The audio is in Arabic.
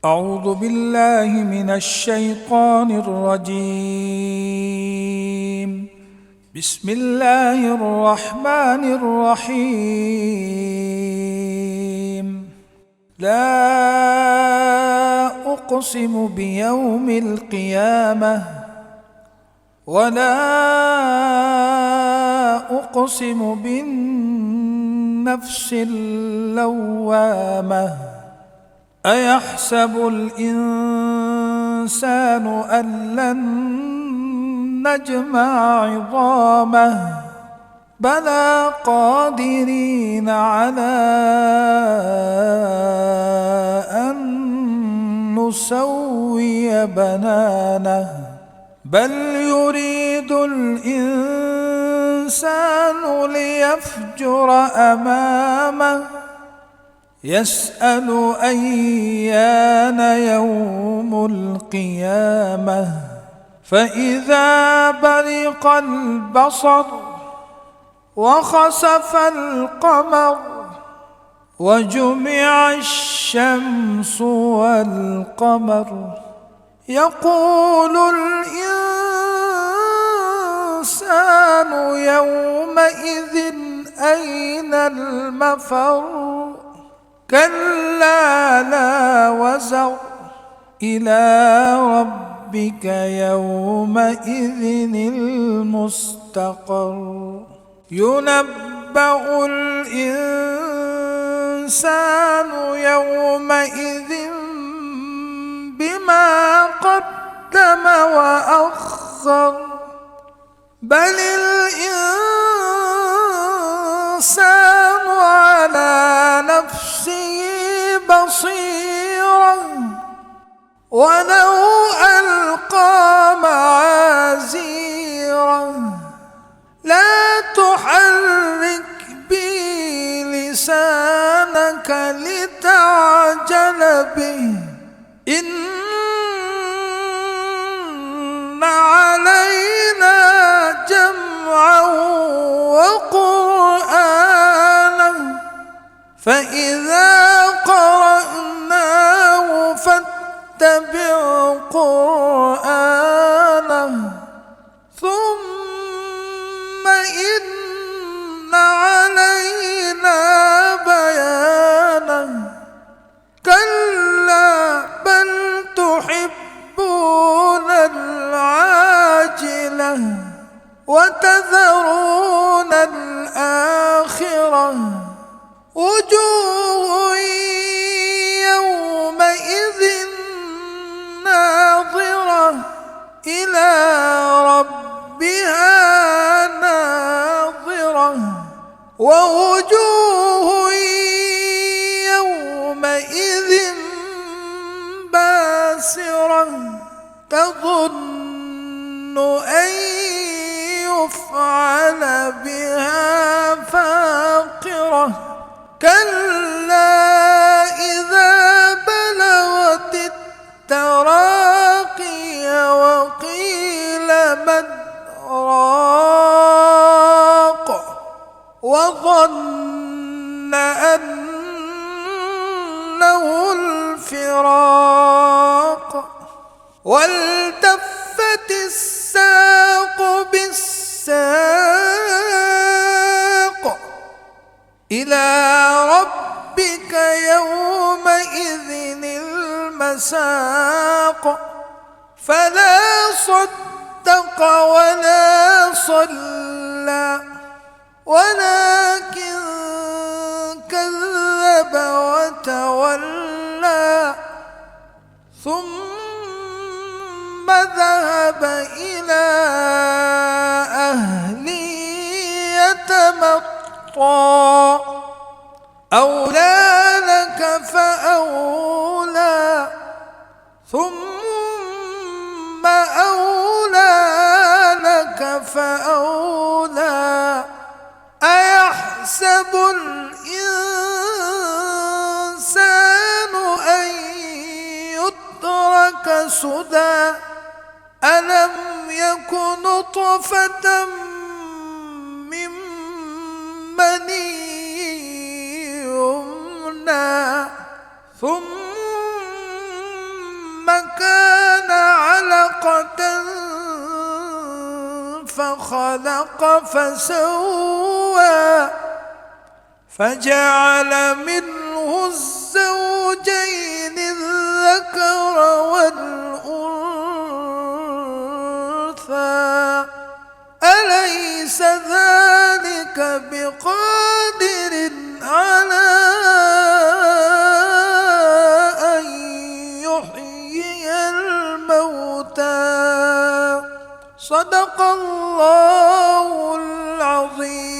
أعوذ بالله من الشيطان الرجيم. بسم الله الرحمن الرحيم. لا أقسم بيوم القيامة ولا أقسم بالنفس اللوامة. أيحسب الإنسان أن لن نجمع عظامه بلى قادرين على أن نسوي بنانه بل يريد الإنسان ليفجر أمامه يسأل أيان يوم القيامة فإذا برق البصر وخسف القمر وجمع الشمس والقمر يقول الإنسان يومئذ أين المفر كلا لا وزر إلى ربك يومئذ المستقر ينبأ الإنسان يومئذ بما قدم وأخر بل الإنسان على نفسه بصيرا ولو ألقى معاذيرا لا تحرك به لسانك لتعجل به إن علينا جمعه وقرآنه فإذا قرأناه فاتبع قرآنه ثم إن علينا بيانه كلا بل تحبون العاجلة وتذرون الآخرة وجوه يومئذ ناظرة إلى ربها ناظرة ووجوه يومئذ باسرة تظن أن يفعل بها فاقرة كلا إذا بلغت التراقي وقيل من راق وظن أنه الفراق والتفت الساق بالساق إلى ربك يومئذ المساق فلا صدق ولا صلى ولكن كذب وتولى ثم ذهب إلى أهله يتمطى أولى لك فأولى ثم أولى لك فأولى أيحسب الإنسان أن يترك سدى ألم يك نطفة من مني يمنى ثم خلق فسوى فجعل منه الزوجين الذكر والأنثى أليس ذلك بقادر على أن يحيي الموتى صدق الله العظيم.